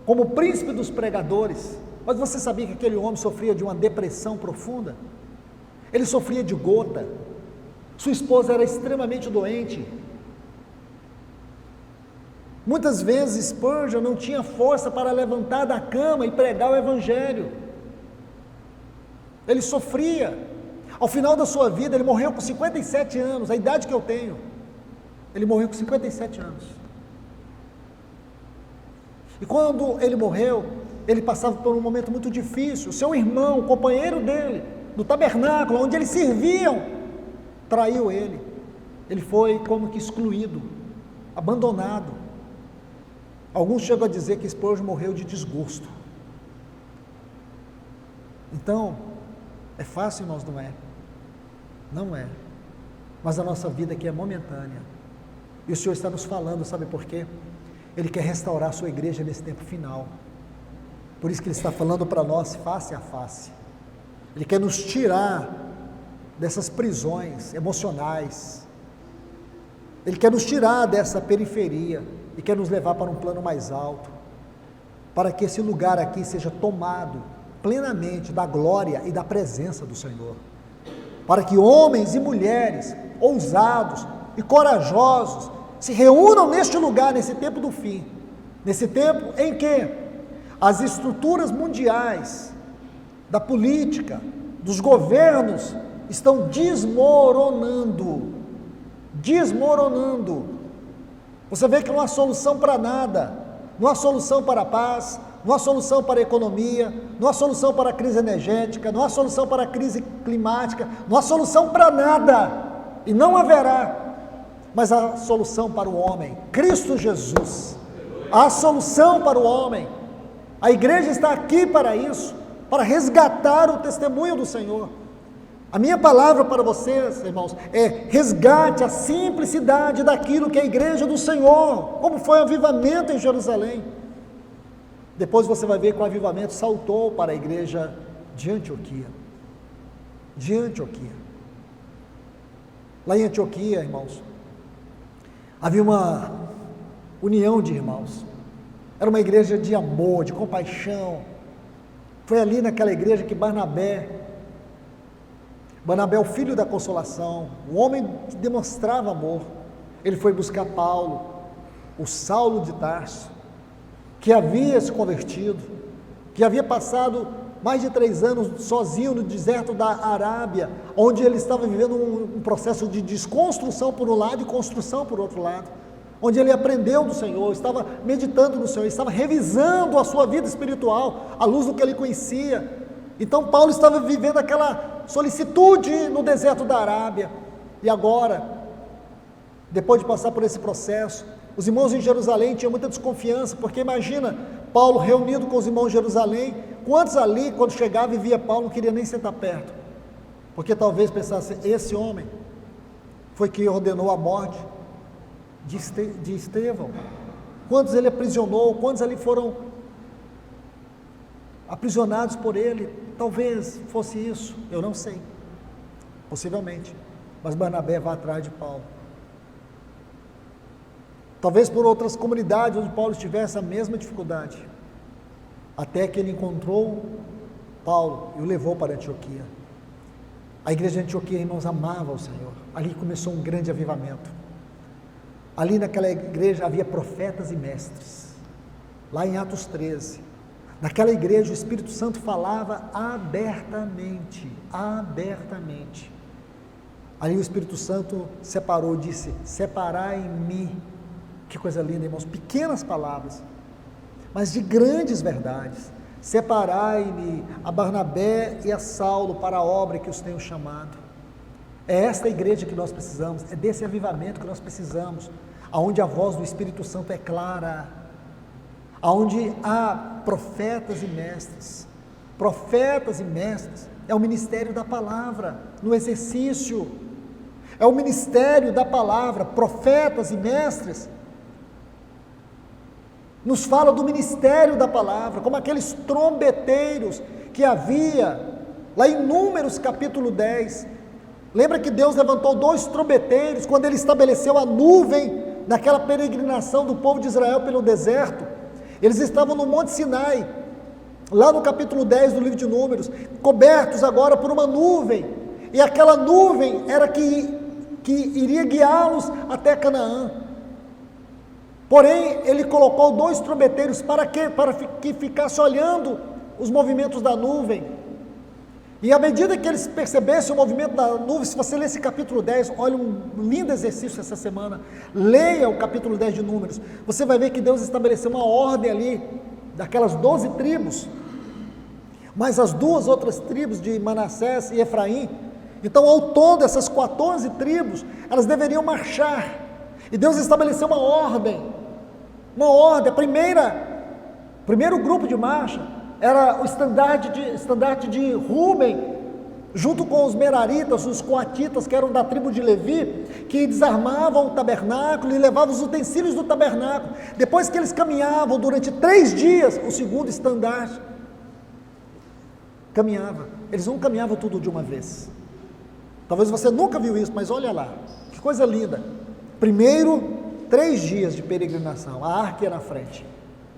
como príncipe dos pregadores, mas você sabia que aquele homem sofria de uma depressão profunda? Ele sofria de gota, sua esposa era extremamente doente. Muitas vezes Spurgeon não tinha força para levantar da cama e pregar o Evangelho. Ele sofria. Ao final da sua vida, ele morreu com 57 anos, a idade que eu tenho. Ele morreu com 57 anos. E quando ele morreu, ele passava por um momento muito difícil. O seu irmão, o companheiro dele, do tabernáculo, onde eles serviam, traiu ele. Ele foi como que excluído, abandonado. Alguns chegam a dizer que Spurgeon morreu de desgosto. Então, é fácil, irmãos? Não é. Não é. Mas a nossa vida aqui é momentânea. E o Senhor está nos falando, sabe por quê? Ele quer restaurar a sua igreja nesse tempo final. Por isso que Ele está falando para nós face a face. Ele quer nos tirar dessas prisões emocionais. Ele quer nos tirar dessa periferia e quer nos levar para um plano mais alto, para que esse lugar aqui seja tomado plenamente da glória e da presença do Senhor, para que homens e mulheres ousados e corajosos se reúnam neste lugar, nesse tempo do fim, nesse tempo em que as estruturas mundiais, da política, dos governos, estão desmoronando. Você vê que não há solução para nada, não há solução para a paz, não há solução para a economia, não há solução para a crise energética, não há solução para a crise climática, não há solução para nada, e não haverá, mas há solução para o homem, Cristo Jesus, há solução para o homem. A igreja está aqui para isso, para resgatar o testemunho do Senhor. A minha palavra para vocês, irmãos, é resgate a simplicidade daquilo que é a igreja do Senhor, como foi o avivamento em Jerusalém. Depois você vai ver que o avivamento saltou para a igreja de Antioquia. Lá em Antioquia, irmãos, havia uma união de irmãos. Era uma igreja de amor, de compaixão. Foi ali naquela igreja que Barnabé, o filho da consolação, um homem que demonstrava amor, ele foi buscar Paulo, o Saulo de Tarso, que havia se convertido, que havia passado mais de 3 anos sozinho no deserto da Arábia, onde ele estava vivendo um processo de desconstrução por um lado e construção por outro lado, onde ele aprendeu do Senhor, estava meditando no Senhor, estava revisando a sua vida espiritual, à luz do que ele conhecia. Então Paulo estava vivendo aquela solicitude no deserto da Arábia, e agora, depois de passar por esse processo, os irmãos em Jerusalém tinham muita desconfiança, porque imagina, Paulo reunido com os irmãos em Jerusalém, quantos ali, quando chegava e via Paulo, não queria nem sentar perto, porque talvez pensasse, esse homem foi que ordenou a morte de Estevão, quantos ele aprisionou, quantos ali foram aprisionados por ele, talvez fosse isso, eu não sei, possivelmente, mas Barnabé vai atrás de Paulo, talvez por outras comunidades onde Paulo tivesse a mesma dificuldade, até que ele encontrou Paulo e o levou para Antioquia. A igreja de Antioquia, irmãos, amava o Senhor, ali começou um grande avivamento, ali naquela igreja havia profetas e mestres, lá em Atos 13, naquela igreja o Espírito Santo falava abertamente, ali o Espírito Santo separou, disse, separai-me, que coisa linda, irmãos, pequenas palavras, mas de grandes verdades, separai-me a Barnabé e a Saulo para a obra que os tenho chamado. É esta igreja que nós precisamos, é desse avivamento que nós precisamos, aonde a voz do Espírito Santo é clara, aonde há profetas e mestres. Profetas e mestres é o ministério da palavra, no exercício, é o ministério da palavra. Profetas e mestres nos fala do ministério da palavra, como aqueles trombeteiros que havia lá em Números capítulo 10, lembra que Deus levantou 2 trombeteiros, quando Ele estabeleceu a nuvem, naquela peregrinação do povo de Israel pelo deserto, eles estavam no Monte Sinai, lá no capítulo 10 do livro de Números, cobertos agora por uma nuvem, e aquela nuvem era que iria guiá-los até Canaã. Porém, ele colocou 2 trombeteiros para quê? Para que ficasse olhando os movimentos da nuvem. E à medida que eles percebessem o movimento da nuvem, se você ler esse capítulo 10, olha um lindo exercício essa semana, leia o capítulo 10 de Números, você vai ver que Deus estabeleceu uma ordem ali, daquelas 12 tribos, mas as 2 outras tribos de Manassés e Efraim, então ao todo essas 14 tribos, elas deveriam marchar, e Deus estabeleceu uma ordem, primeiro grupo de marcha, era o estandarte de Ruben, junto com os Meraritas, os Coatitas, que eram da tribo de Levi, que desarmavam o tabernáculo e levavam os utensílios do tabernáculo. Depois que eles caminhavam durante 3 dias, o segundo estandarte caminhava. Eles não caminhavam tudo de uma vez. Talvez você nunca viu isso, mas olha lá, que coisa linda. Primeiro, 3 dias de peregrinação, a arca ia na frente.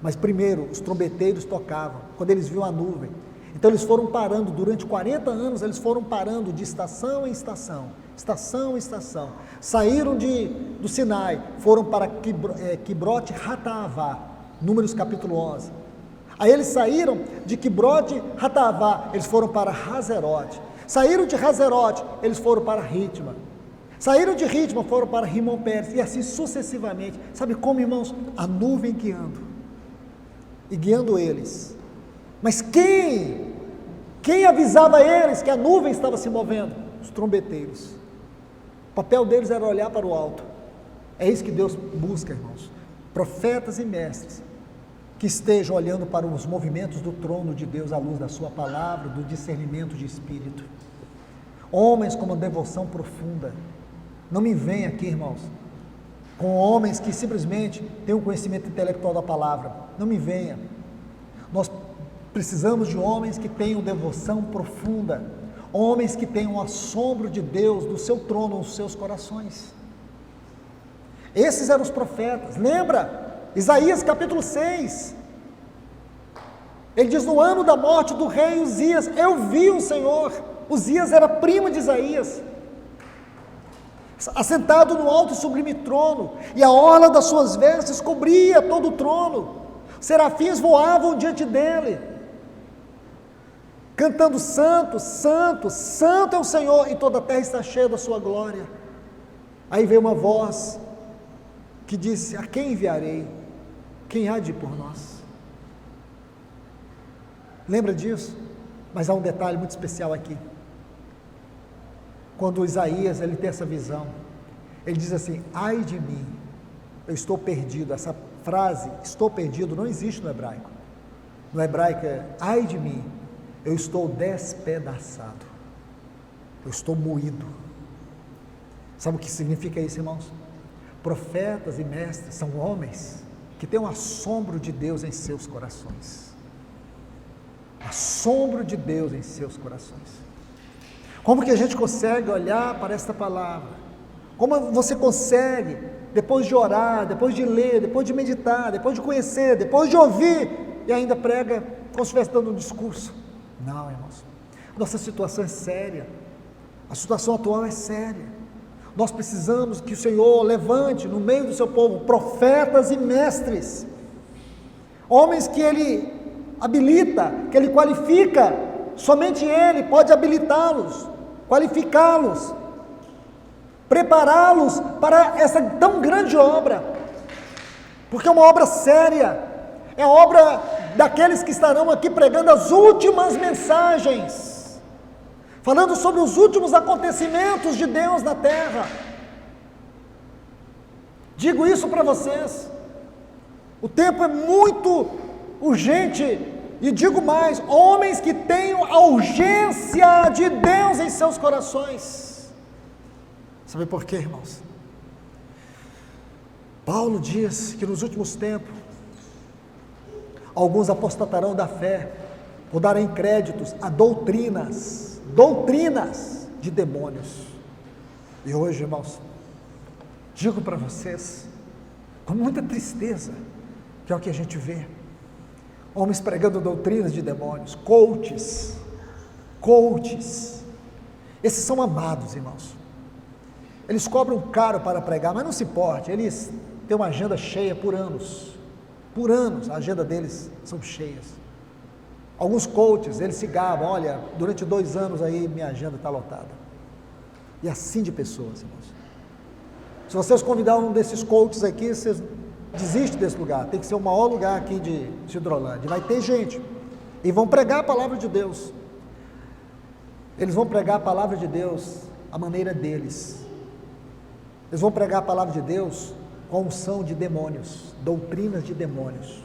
Mas primeiro, os trombeteiros tocavam, quando eles viam a nuvem. Então eles foram parando, durante 40 anos, eles foram parando de estação em estação, estação em estação. Saíram do Sinai, foram para Quibrote Hatavá, Números capítulo 11. Aí eles saíram de Quibrote Hatavá, eles foram para Hazerote. Saíram de Hazerote, eles foram para Ritma. Saíram de Ritma, foram para Rimon Pérez, e assim sucessivamente. Sabe como, irmãos? A nuvem guiando. E guiando eles. Mas quem avisava eles que a nuvem estava se movendo? Os trombeteiros. O papel deles era olhar para o alto. É isso que Deus busca, irmãos. Profetas e mestres que estejam olhando para os movimentos do trono de Deus à luz da sua palavra, do discernimento de espírito. Homens com uma devoção profunda. Não me venha aqui, irmãos, com homens que simplesmente têm um conhecimento intelectual da palavra. Não me venha. Nós precisamos de homens que tenham devoção profunda, homens que tenham o assombro de Deus, do seu trono, nos seus corações. Esses eram os profetas. Lembra? Isaías capítulo 6. Ele diz: no ano da morte do rei Uzias, eu vi o Senhor. Uzias era primo de Isaías, assentado no alto e sublime trono, e a orla das suas vestes cobria todo o trono. Serafins voavam diante dele, cantando: santo, santo, santo é o Senhor, e toda a terra está cheia da sua glória. Aí veio uma voz que disse: a quem enviarei? Quem há de ir por nós? Lembra disso? Mas há um detalhe muito especial aqui. Quando Isaías ele tem essa visão, ele diz assim: ai de mim, eu estou perdido. Essa frase, estou perdido, não existe no hebraico. No hebraico é: ai de mim, eu estou despedaçado, eu estou moído. Sabe o que significa isso, irmãos? Profetas e mestres são homens que têm um assombro de Deus em seus corações. Assombro de Deus em seus corações. Como que a gente consegue olhar para esta palavra? Como você consegue, depois de orar, depois de ler, depois de meditar, depois de conhecer, depois de ouvir, e ainda prega como se estivesse dando um discurso? Não, irmãos. Nossa situação é séria. A situação atual é séria. Nós precisamos que o Senhor levante no meio do seu povo profetas e mestres, homens que Ele habilita, que Ele qualifica. Somente Ele pode habilitá-los, qualificá-los, prepará-los para essa tão grande obra, porque é uma obra séria, é a obra daqueles que estarão aqui pregando as últimas mensagens, falando sobre os últimos acontecimentos de Deus na terra. Digo isso para vocês, o tempo é muito urgente, e digo mais, homens que tenham a urgência de Deus em seus corações. Sabe por quê, irmãos? Paulo diz que nos últimos tempos, alguns apostatarão da fé, por darem créditos a doutrinas de demônios. E hoje, irmãos, digo para vocês, com muita tristeza, que é o que a gente vê, homens pregando doutrinas de demônios, coaches, esses são amados, irmãos, eles cobram caro para pregar, mas não se importe, eles têm uma agenda cheia por anos, a agenda deles são cheias. Alguns coaches, eles se gabam, olha, durante 2 anos aí minha agenda está lotada, e assim de pessoas, irmãos. Se vocês convidar um desses coaches aqui, vocês desistem desse lugar, tem que ser o maior lugar aqui de Hidrolândia, vai ter gente, e vão pregar a palavra de Deus, eles vão pregar a palavra de Deus, a maneira deles, eles vão pregar a palavra de Deus com unção de demônios, doutrinas de demônios.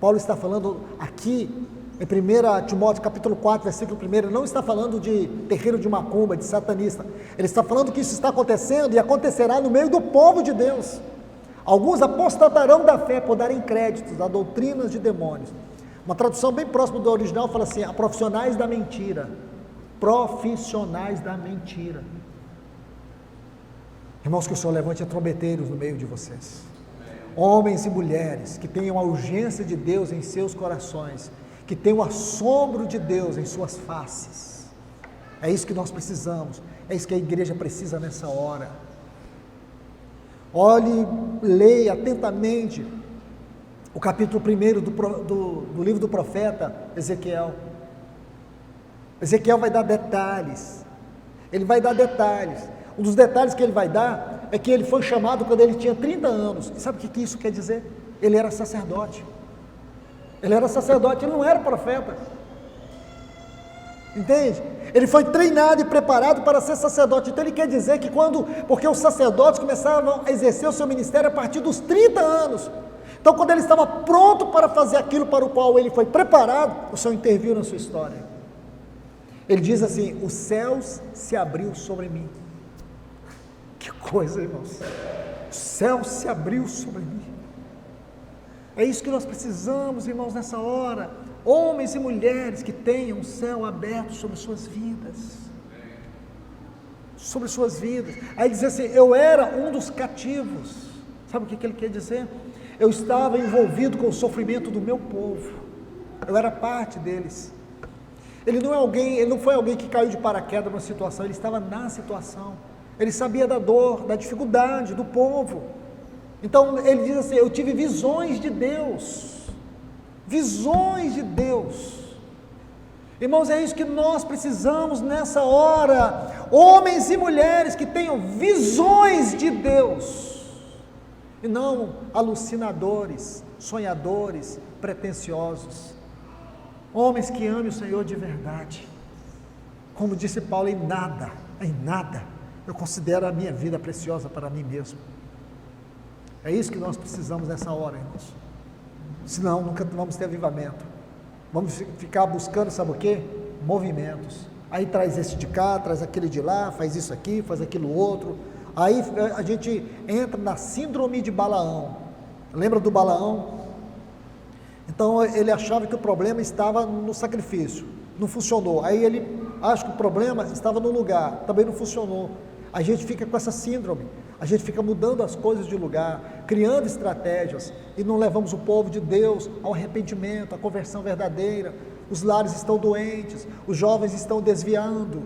Paulo está falando aqui, em 1 Timóteo capítulo 4, versículo 1, ele não está falando de terreiro de macumba, de satanista, ele está falando que isso está acontecendo e acontecerá no meio do povo de Deus. Alguns apostatarão da fé por darem créditos a doutrinas de demônios. Uma tradução bem próxima do original fala assim, a profissionais da mentira. Irmãos, que o Senhor levante trombeteiros no meio de vocês, homens e mulheres que tenham a urgência de Deus em seus corações, que tenham o assombro de Deus em suas faces. É isso que nós precisamos, é isso que a igreja precisa nessa hora. Olhe, leia atentamente o capítulo 1 do livro do profeta Ezequiel. Ezequiel vai dar detalhes, ele vai dar detalhes. Um dos detalhes que ele vai dar é que ele foi chamado quando ele tinha 30 anos. E sabe o que isso quer dizer? Ele era sacerdote. Ele não era profeta. Entende? Ele foi treinado e preparado para ser sacerdote. Então ele quer dizer que porque os sacerdotes começavam a exercer o seu ministério a partir dos 30 anos. Então quando ele estava pronto para fazer aquilo para o qual ele foi preparado, o Senhor interviu na sua história. Ele diz assim, os céus se abriu sobre mim. Que coisa, irmãos, o céu se abriu sobre mim. É isso que nós precisamos, irmãos, nessa hora, homens e mulheres que tenham o céu aberto sobre suas vidas, aí diz assim, eu era um dos cativos, sabe o que ele quer dizer? Eu estava envolvido com o sofrimento do meu povo, eu era parte deles. Ele não foi alguém que caiu de paraquedas numa situação, ele estava na situação, ele sabia da dor, da dificuldade do povo. Então ele diz assim, eu tive visões de Deus, irmãos, é isso que nós precisamos nessa hora, homens e mulheres que tenham visões de Deus, e não alucinadores, sonhadores, pretensiosos, homens que amem o Senhor de verdade. Como disse Paulo, em nada eu considero a minha vida preciosa para mim mesmo. É isso que nós precisamos nessa hora, irmãos. Senão nunca vamos ter avivamento. Vamos ficar buscando, sabe o quê? Movimentos. Aí traz esse de cá, traz aquele de lá, faz isso aqui, faz aquilo outro. Aí a gente entra na síndrome de Balaão. Lembra do Balaão? Então ele achava que o problema estava no sacrifício, não funcionou. Aí ele acha que o problema estava no lugar, também não funcionou. A gente fica com essa síndrome, a gente fica mudando as coisas de lugar, criando estratégias, e não levamos o povo de Deus ao arrependimento, à conversão verdadeira. Os lares estão doentes, os jovens estão desviando,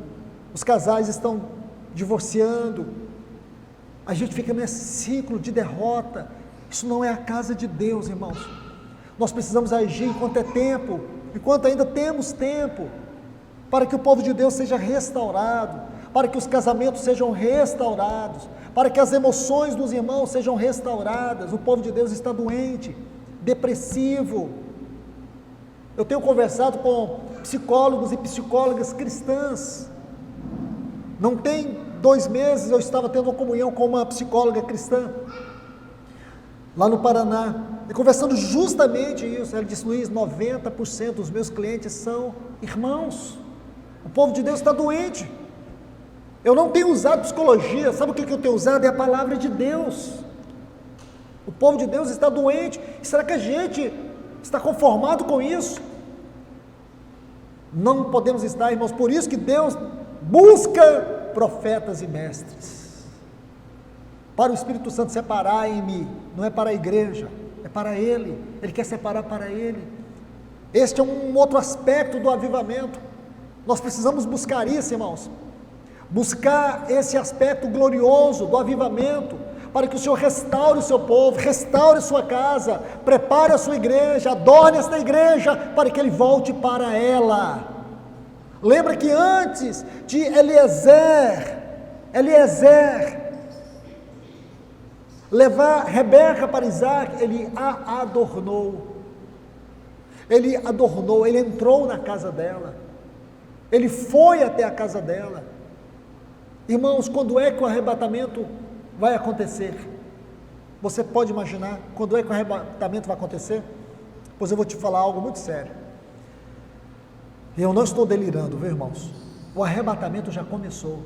os casais estão divorciando, a gente fica nesse ciclo de derrota. Isso não é a casa de Deus, irmãos. Nós precisamos agir enquanto é tempo, enquanto ainda temos tempo, para que o povo de Deus seja restaurado, para que os casamentos sejam restaurados, para que as emoções dos irmãos sejam restauradas. O povo de Deus está doente, depressivo, Eu tenho conversado com psicólogos e psicólogas cristãs. Não tem 2 meses eu estava tendo uma comunhão com uma psicóloga cristã, lá no Paraná, e conversando justamente isso. Ela disse: Luiz, 90% dos meus clientes são irmãos. O povo de Deus está doente. Eu não tenho usado psicologia, sabe o que eu tenho usado? É a palavra de Deus. O povo de Deus está doente. E será que a gente está conformado com isso? Não podemos estar, irmãos. Por isso que Deus busca profetas e mestres, para o Espírito Santo separar em mim. Não é para a igreja, é para Ele. Ele quer separar para Ele. Este é um outro aspecto do avivamento. Nós precisamos buscar isso, irmãos. Buscar esse aspecto glorioso do avivamento, para que o Senhor restaure o seu povo, restaure a sua casa, prepare a sua igreja, adorne esta igreja, para que Ele volte para ela. Lembra que antes de Eliezer levar Rebeca para Isaac, ele a adornou. Ele adornou, ele entrou na casa dela, ele foi até a casa dela. Irmãos, quando é que o arrebatamento vai acontecer? Você pode imaginar quando é que o arrebatamento vai acontecer? Pois eu vou te falar algo muito sério. Eu não estou delirando, viu, irmãos? O arrebatamento já começou.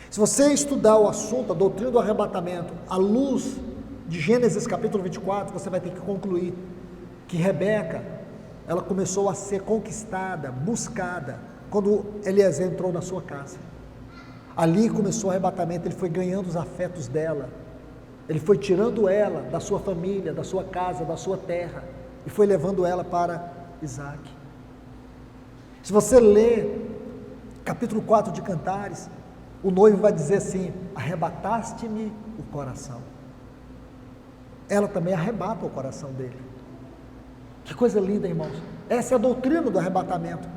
Se você estudar o assunto, a doutrina do arrebatamento, à luz de Gênesis capítulo 24, você vai ter que concluir que Rebeca, ela começou a ser conquistada, buscada, quando Eliezer entrou na sua casa. Ali começou o arrebatamento. Ele foi ganhando os afetos dela, ele foi tirando ela da sua família, da sua casa, da sua terra, e foi levando ela para Isaac. Se você ler capítulo 4 de Cantares, o noivo vai dizer assim: arrebataste-me o coração. Ela também arrebata o coração dele. Que coisa linda, irmãos. Essa é a doutrina do arrebatamento.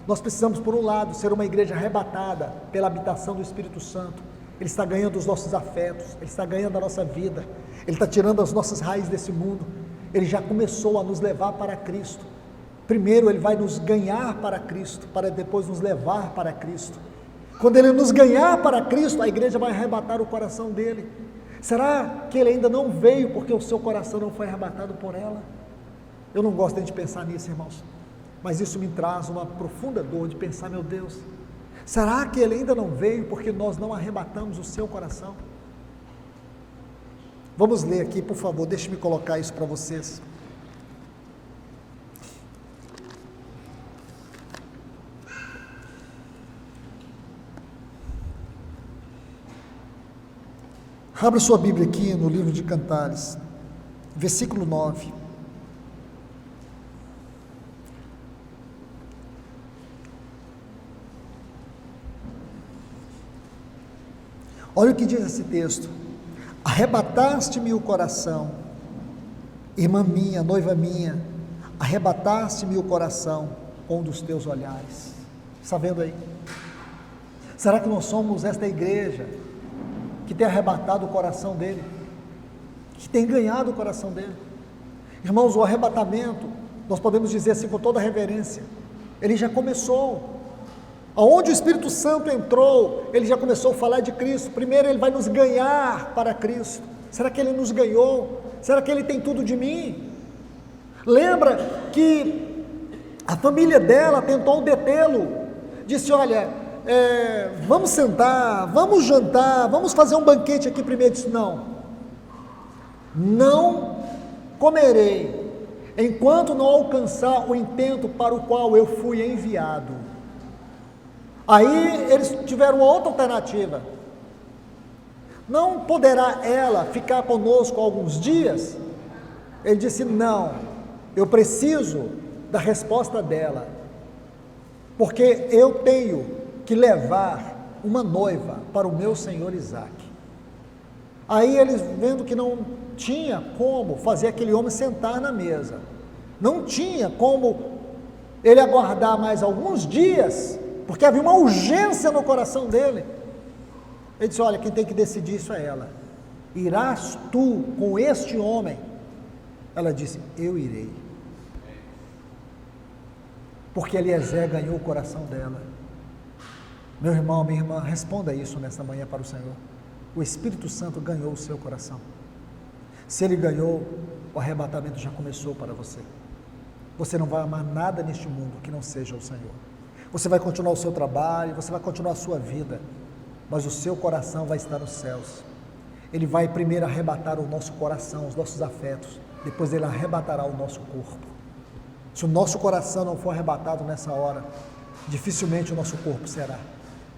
Nós precisamos, por um lado, ser uma igreja arrebatada pela habitação do Espírito Santo. Ele está ganhando os nossos afetos, Ele está ganhando a nossa vida, Ele está tirando as nossas raízes desse mundo. Ele já começou a nos levar para Cristo. Primeiro Ele vai nos ganhar para Cristo, para depois nos levar para Cristo. Quando Ele nos ganhar para Cristo, a igreja vai arrebatar o coração dele. Será que Ele ainda não veio porque o seu coração não foi arrebatado por ela? Eu não gosto de pensar nisso, irmãos, mas isso me traz uma profunda dor de pensar: meu Deus, será que Ele ainda não veio porque nós não arrebatamos o seu coração? Vamos ler aqui, por favor, deixe-me colocar isso para vocês. Abra sua Bíblia aqui no livro de Cantares, versículo 9. Olha o que diz esse texto: arrebataste-me o coração, irmã minha, noiva minha, arrebataste-me o coração com um dos teus olhares. Está vendo aí? Será que nós somos esta igreja que tem arrebatado o coração dele, que tem ganhado o coração dele? Irmãos, o arrebatamento, nós podemos dizer assim com toda reverência, ele já começou. Aonde o Espírito Santo entrou, ele já começou a falar de Cristo. Primeiro ele vai nos ganhar para Cristo. Será que ele nos ganhou? Será que ele tem tudo de mim? Lembra que a família dela tentou detê-lo, disse: olha, vamos sentar, vamos jantar, vamos fazer um banquete aqui primeiro. Disse: não comerei, enquanto não alcançar o intento para o qual eu fui enviado. Aí eles tiveram outra alternativa: não poderá ela ficar conosco alguns dias? Ele disse: não, eu preciso da resposta dela, porque eu tenho que levar uma noiva para o meu senhor Isaac. Aí eles, vendo que não tinha como fazer aquele homem sentar na mesa, não tinha como ele aguardar mais alguns dias, porque havia uma urgência no coração dele, ele disse: olha, quem tem que decidir isso é ela. Irás tu com este homem? Ela disse: eu irei. porque Eliezer ganhou o coração dela. Meu irmão, minha irmã, responda isso nesta manhã para o Senhor. O Espírito Santo ganhou o seu coração. Se ele ganhou, o arrebatamento já começou para você. Você não vai amar nada neste mundo que não seja o Senhor. Você vai continuar o seu trabalho, você vai continuar a sua vida, mas o seu coração vai estar nos céus. Ele vai primeiro arrebatar o nosso coração, os nossos afetos, depois ele arrebatará o nosso corpo. Se o nosso coração não for arrebatado nessa hora, dificilmente o nosso corpo será.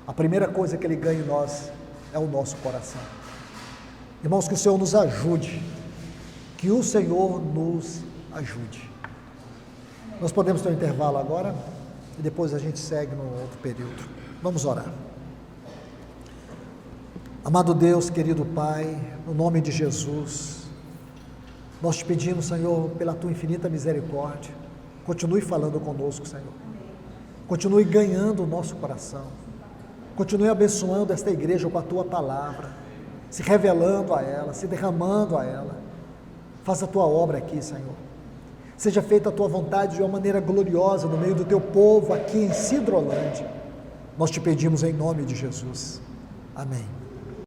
A primeira coisa que ele ganha em nós é o nosso coração. Irmãos, que o Senhor nos ajude, que o Senhor nos ajude. Nós podemos ter um intervalo agora e depois a gente segue no outro período. Vamos orar. Amado Deus, querido Pai, no nome de Jesus, nós te pedimos, Senhor, pela tua infinita misericórdia, continue falando conosco, Senhor. Continue ganhando o nosso coração. Continue abençoando esta igreja com a tua palavra, se revelando a ela, se derramando a ela. Faça a tua obra aqui, Senhor. Seja feita a tua vontade de uma maneira gloriosa no meio do teu povo aqui em Sidrolândia. Nós te pedimos em nome de Jesus. Amém.